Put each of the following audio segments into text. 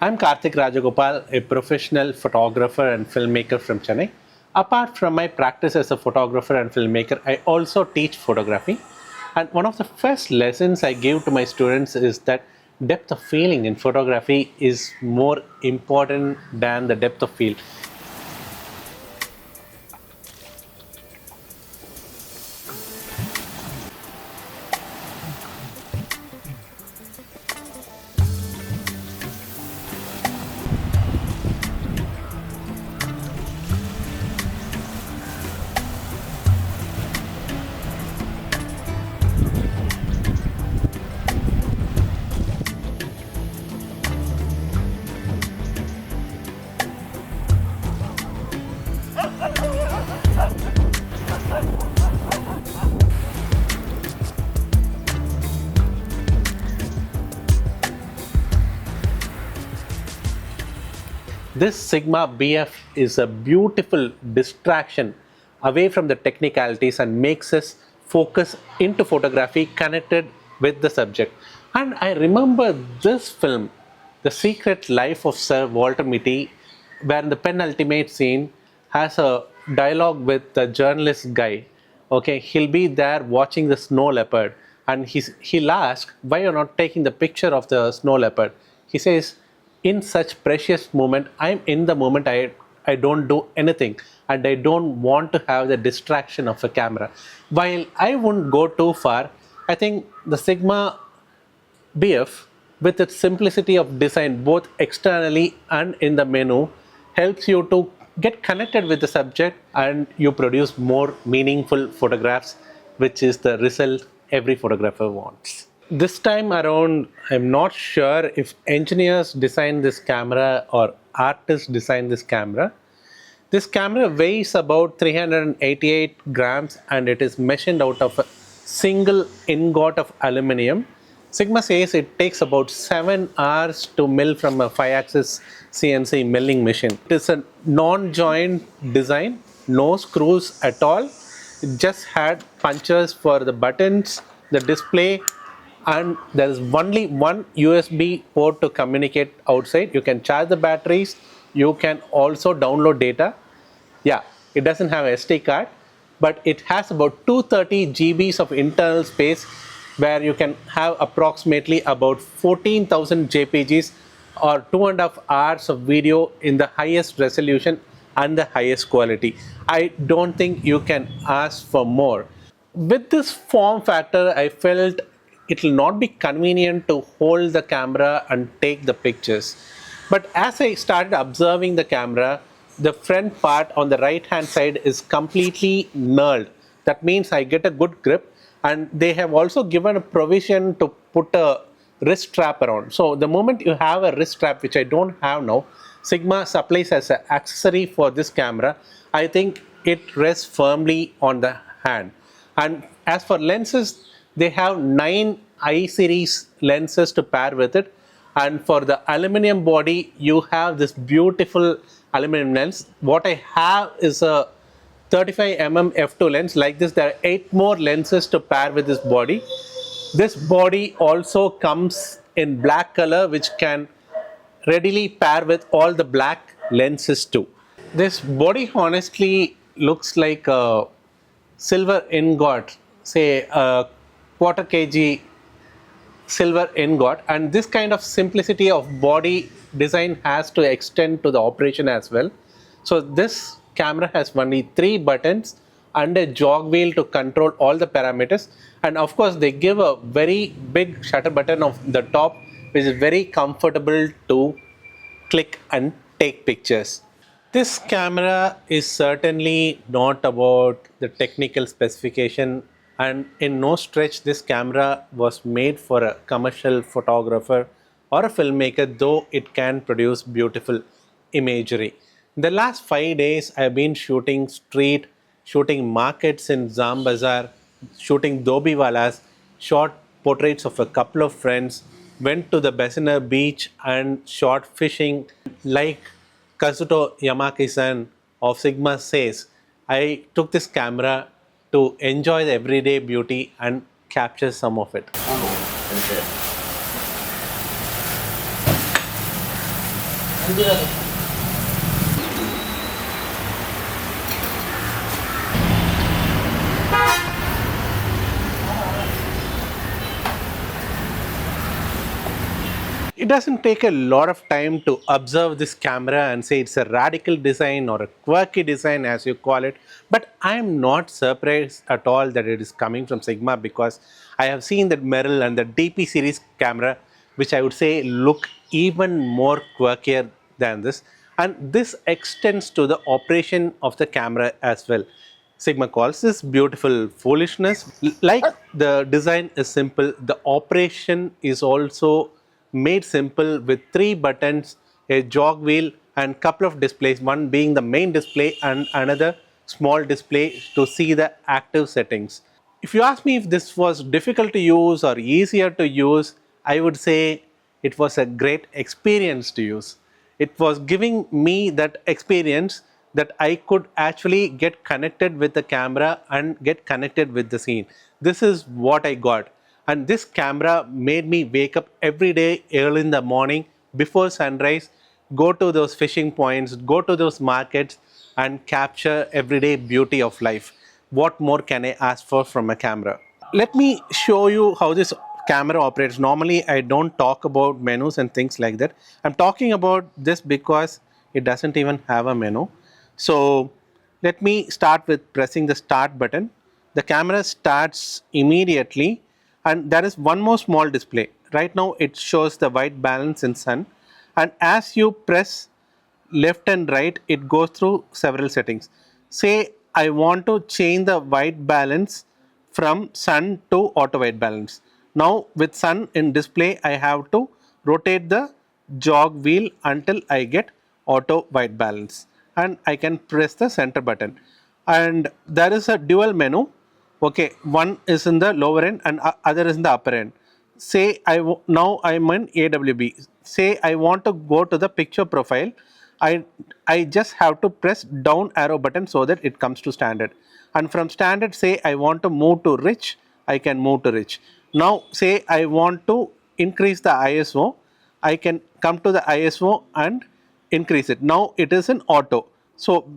I'm Karthik Rajagopal, a professional photographer and filmmaker from Chennai. Apart from my practice as a photographer and filmmaker, I also teach photography. And one of the first lessons I give to my students is that depth of feeling in photography is more important than the depth of field. This Sigma BF is a beautiful distraction away from the technicalities and makes us focus into photography connected with the subject. And I remember this film, The Secret Life of Sir Walter Mitty, where the penultimate scene has a dialogue with the journalist guy. Okay, he'll be there watching the snow leopard and he'll ask, why you're not taking the picture of the snow leopard? He says, in such precious moment, I'm in the moment, I don't do anything and I don't want to have the distraction of a camera. While I wouldn't go too far, I think the Sigma BF, with its simplicity of design both externally and in the menu, helps you to get connected with the subject and you produce more meaningful photographs, which is the result every photographer wants. This time around, I'm not sure if engineers designed this camera or artists designed this camera. This camera weighs about 388 grams and it is machined out of a single ingot of aluminium. Sigma says it takes about 7 hours to mill from a 5-axis CNC milling machine. It is a non-joint design, no screws at all. It just had punches for the buttons, the display, and there is only one USB port to communicate outside. You can charge the batteries, you can also download data. Yeah, it doesn't have an SD card, but it has about 230 GBs of internal space where you can have approximately about 14,000 JPGs or 2.5 hours of video in the highest resolution and the highest quality. I don't think you can ask for more. With this form factor, I felt it will not be convenient to hold the camera and take the pictures. But as I started observing the camera, the front part on the right hand side is completely knurled. That means I get a good grip, and they have also given a provision to put a wrist strap around. So the moment you have a wrist strap, which I don't have now, Sigma supplies as an accessory for this camera. I think it rests firmly on the hand. And as for lenses, they have 9 I series lenses to pair with it, and for the aluminum body you have this beautiful aluminum lens. What I have is a 35mm f2 lens. Like this, there are 8 more lenses to pair with this body. This body also comes in black color, which can readily pair with all the black lenses too. This body honestly looks like a silver ingot, say a quarter kg silver ingot, and this kind of simplicity of body design has to extend to the operation as well. So this camera has only 3 buttons and a jog wheel to control all the parameters, and of course they give a very big shutter button of the top, which is very comfortable to click and take pictures. This camera is certainly not about the technical specification, and in no stretch this camera was made for a commercial photographer or a filmmaker, though it can produce beautiful imagery. In the last 5 days I have been shooting street, shooting markets in Zambazar, shooting Dhobi Walas, shot portraits of a couple of friends, went to the Bessener beach and shot fishing. Like Kazuto Yamaki-san of Sigma says, I took this camera to enjoy the everyday beauty and capture some of it. It doesn't take a lot of time to observe this camera and say it's a radical design or a quirky design as you call it, but I am not surprised at all that it is coming from Sigma, because I have seen that Merrill and the DP series camera, which I would say look even more quirkier than this, and this extends to the operation of the camera as well. Sigma calls this beautiful foolishness. Like the design is simple, the operation is also made simple with 3 buttons, a jog wheel and couple of displays, one being the main display and another small display to see the active settings. If you ask me if this was difficult to use or easier to use, I would say it was a great experience to use. It was giving me that experience that I could actually get connected with the camera and get connected with the scene. This is what I got. And this camera made me wake up every day early in the morning before sunrise, go to those fishing points, go to those markets and capture everyday beauty of life. What more can I ask for from a camera? Let me show you how this camera operates. Normally I don't talk about menus and things like that. I'm talking about this because it doesn't even have a menu. So let me start with pressing the start button. The camera starts immediately, and there is one more small display. Right now it shows the white balance in sun, and as you press left and right, it goes through several settings. Say I want to change the white balance from sun to auto white balance. Now with sun in display, I have to rotate the jog wheel until I get auto white balance, and I can press the center button. And there is a dual menu. Okay, one is in the lower end and other is in the upper end. Say now I'm in AWB. Say I want to go to the picture profile. I just have to press down arrow button so that it comes to standard. And from standard, say I want to move to rich, I can move to rich. Now say I want to increase the ISO, I can come to the ISO and increase it. Now it is in auto. So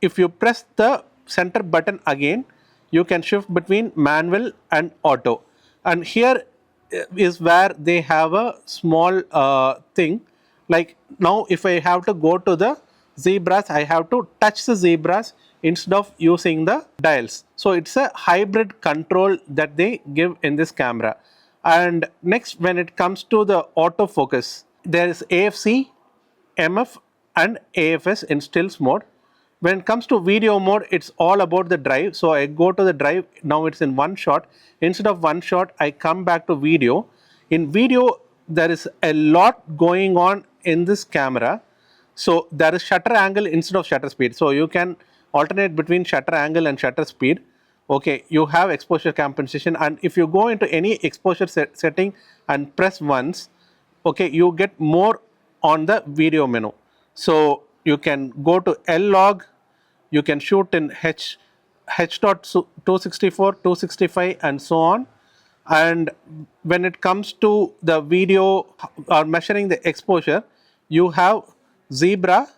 if you press the center button again, you can shift between manual and auto. And here is where they have a small thing, like now if I have to go to the zebras, I have to touch the zebras instead of using the dials. So it's a hybrid control that they give in this camera. And next, when it comes to the autofocus, there is AFC, MF and AFS in stills mode. When it comes to video mode, it's all about the drive. So I go to the drive, now it's in one shot. Instead of one shot, I come back to video. In video, there is a lot going on in this camera. So there is shutter angle instead of shutter speed. So you can alternate between shutter angle and shutter speed. Okay, you have exposure compensation, and if you go into any exposure setting and press once, okay, you get more on the video menu. So you can go to L log, you can shoot in H.264, 265 and so on. And when it comes to the video or measuring the exposure, you have zebra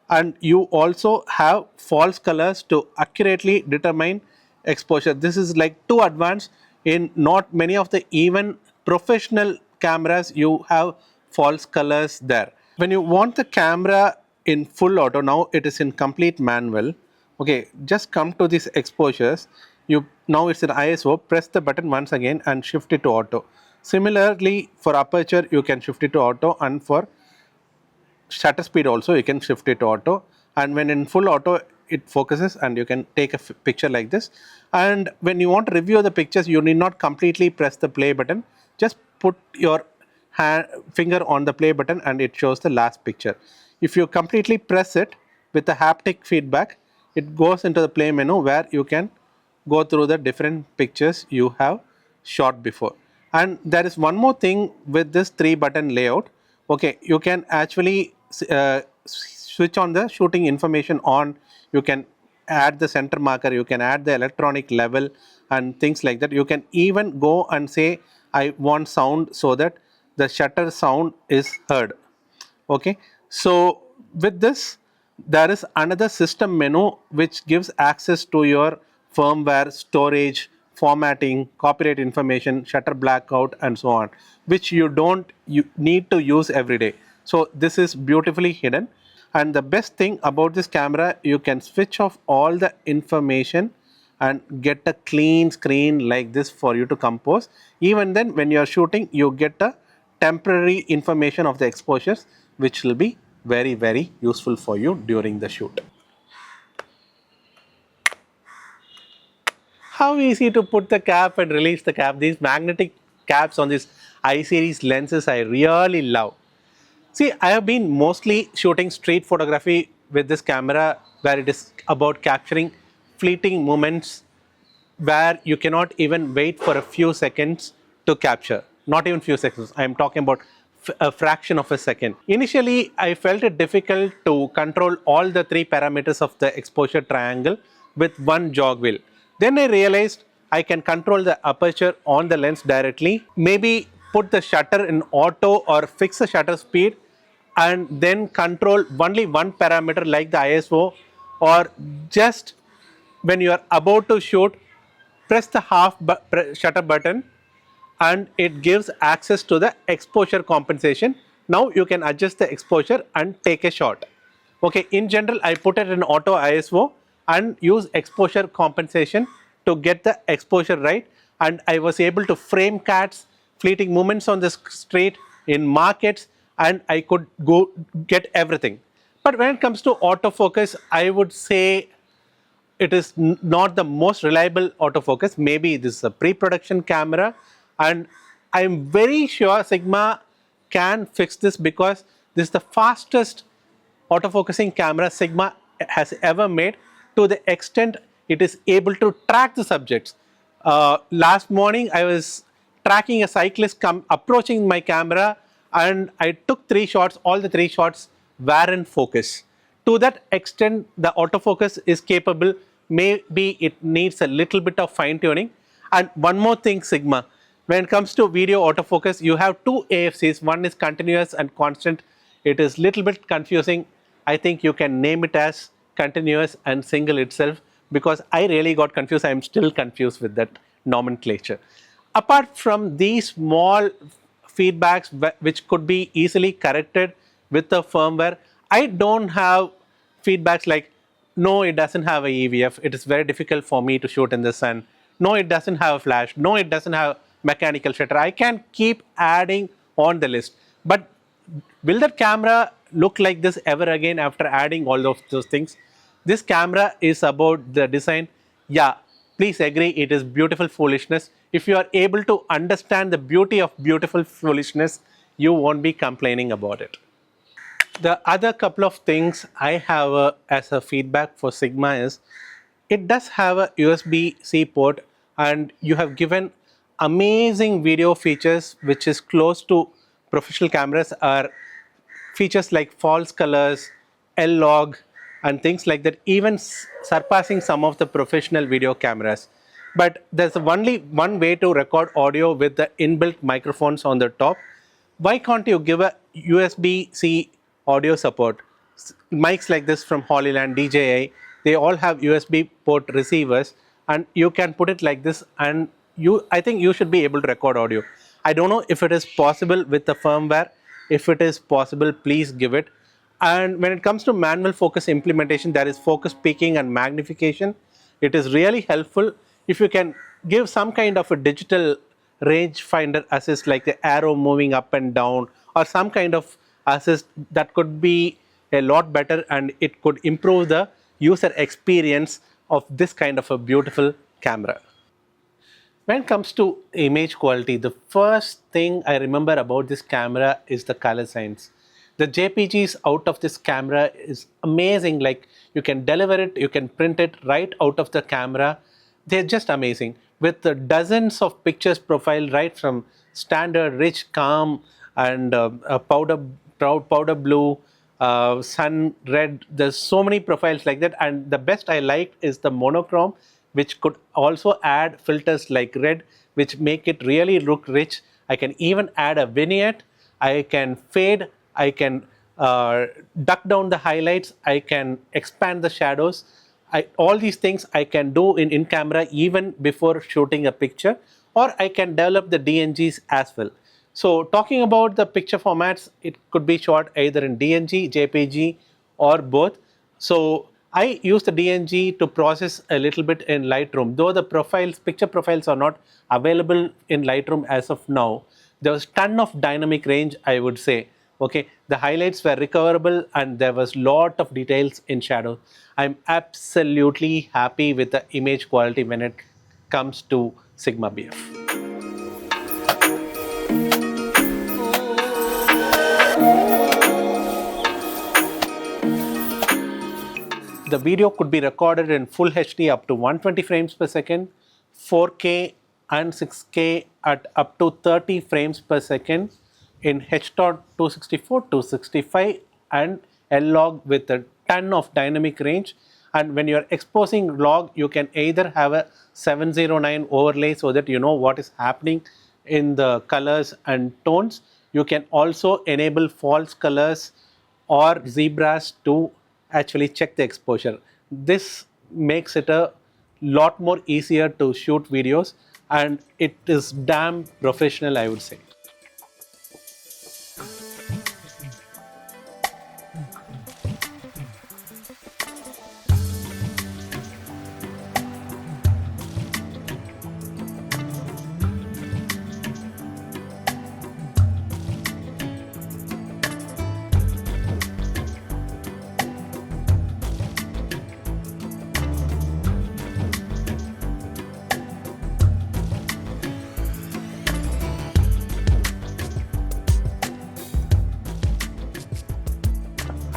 and you also have false colors to accurately determine exposure. This is like too advanced. In not many of the even professional cameras, you have false colors there. When you want the camera in full auto, now it is in complete manual. Okay, just come to these exposures. Now it's in ISO, press the button once again and shift it to auto. Similarly, for aperture, you can shift it to auto, and for shutter speed also you can shift it to auto. And when in full auto, it focuses and you can take a picture like this. And when you want to review the pictures, you need not completely press the play button. Just put your finger on the play button and it shows the last picture. If you completely press it with the haptic feedback, it goes into the play menu where you can go through the different pictures you have shot before. And there is one more thing with this 3-button layout. Okay, you can actually switch on the shooting information on. You can add the center marker, you can add the electronic level and things like that. You can even go and say I want sound so that the shutter sound is heard. Okay, So with this, there is another system menu which gives access to your firmware, storage, formatting, copyright information, shutter blackout, and so on, which you need to use every day. So this is beautifully hidden. And the best thing about this camera, you can switch off all the information and get a clean screen like this for you to compose. Even then, when you are shooting, you get a temporary information of the exposures, which will be very useful for you during the shoot. How easy to put the cap and release the cap. These magnetic caps on these I series lenses I really love. See, I have been mostly shooting street photography with this camera, where it is about capturing fleeting moments where you cannot even wait for a few seconds to capture. Not even few seconds, I am talking about a fraction of a second. Initially, I felt it difficult to control all the three parameters of the exposure triangle with one jog wheel. Then I realized I can control the aperture on the lens directly, maybe put the shutter in auto or fix the shutter speed, and then control only one parameter like the ISO, or just when you are about to shoot, press the shutter button and it gives access to the exposure compensation. Now you can adjust the exposure and take a shot. Okay, in general, I put it in auto ISO and use exposure compensation to get the exposure right, and I was able to frame cats, fleeting movements on the street, in markets, and I could go get everything. But when it comes to autofocus, I would say it is not the most reliable autofocus. Maybe this is a pre-production camera, and I'm very sure Sigma can fix this, because this is the fastest autofocusing camera Sigma has ever made, to the extent it is able to track the subjects. Last morning I was tracking a cyclist approaching my camera, and I took 3 shots. All the 3 shots were in focus. To that extent, the autofocus is capable. Maybe it needs a little bit of fine tuning. And one more thing, Sigma, when it comes to video autofocus, you have two AFCs. One is continuous and constant. It is little bit confusing. I think you can name it as continuous and single itself, because I really got confused. I am still confused with that nomenclature. Apart from these small feedbacks which could be easily corrected with the firmware, I don't have feedbacks like, no, it doesn't have a EVF, it is very difficult for me to shoot in the sun, no, it doesn't have a flash, no, it doesn't have mechanical shutter. I can keep adding on the list. But will that camera look like this ever again after adding all of those things? This camera is about the design. Yeah, please agree, it is beautiful foolishness. If you are able to understand the beauty of beautiful foolishness, you won't be complaining about it. The other couple of things I have as a feedback for Sigma is, it does have a USB-C port, and you have given amazing video features which is close to professional cameras, are features like false colors, L-log, and things like that, even surpassing some of the professional video cameras. But there's only one way to record audio with the inbuilt microphones on the top. Why can't you give a USB-C audio support? Mics like this from Hollyland, DJI, they all have USB port receivers, and you can put it like this, and I think you should be able to record audio. I don't know if it is possible with the firmware. If it is possible, please give it. And when it comes to manual focus implementation, there is focus peaking and magnification. It is really helpful if you can give some kind of a digital range finder assist, like the arrow moving up and down, or some kind of assist that could be a lot better, and it could improve the user experience of this kind of a beautiful camera. When it comes to image quality, the first thing I remember about this camera is the color science. The JPGs out of this camera is amazing. Like, you can deliver it, you can print it right out of the camera. They're just amazing. With the dozens of pictures profile, right from standard, rich, calm, and powder blue, sun red. There's so many profiles like that, and the best I liked is the monochrome, which could also add filters like red, which make it really look rich. I can even add a vignette, I can fade, I can duck down the highlights, I can expand the shadows. All these things I can do in camera even before shooting a picture, or I can develop the DNGs as well. So talking about the picture formats, it could be shot either in DNG, JPG, or both. So I use the DNG to process a little bit in Lightroom, though the picture profiles are not available in Lightroom as of now. There was ton of dynamic range, I would say. Okay, the highlights were recoverable and there was lot of details in shadow. I'm absolutely happy with the image quality when it comes to Sigma BF. The video could be recorded in full HD up to 120 frames per second, 4K and 6K at up to 30 frames per second, in H.264, 265 and L-log with a ton of dynamic range. And when you are exposing log, you can either have a 709 overlay so that you know what is happening in the colors and tones. You can also enable false colors or zebras to actually check the exposure. This makes it a lot more easier to shoot videos, and it is damn professional, I would say.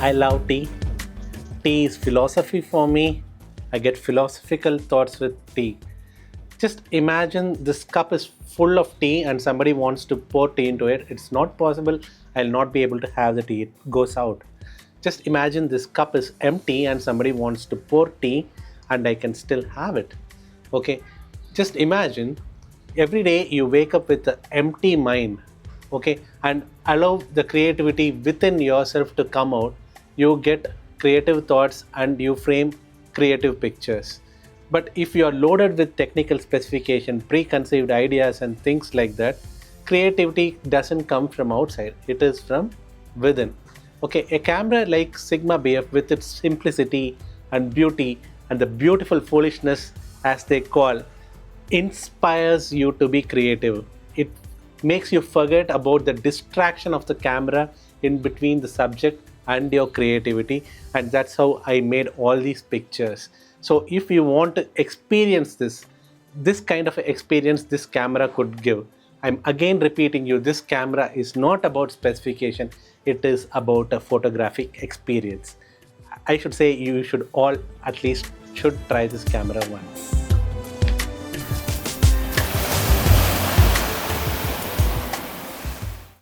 I love tea. Tea is philosophy for me. I get philosophical thoughts with tea. Just imagine this cup is full of tea and somebody wants to pour tea into it. It's not possible. I'll not be able to have the tea. It goes out. Just imagine this cup is empty and somebody wants to pour tea and I can still have it. Okay. Just imagine every day you wake up with an empty mind. Okay. And allow the creativity within yourself to come out. You get creative thoughts and you frame creative pictures. But if you are loaded with technical specification, preconceived ideas and things like that, creativity doesn't come from outside, it is from within. Okay, a camera like Sigma BF with its simplicity and beauty and the beautiful foolishness, as they call, inspires you to be creative. It makes you forget about the distraction of the camera in between the subject and your creativity, and that's how I made all these pictures. So if you want to experience this kind of experience this camera could give, I'm again repeating you, this camera is not about specification, it is about a photographic experience. I should say you should all at least should try this camera once.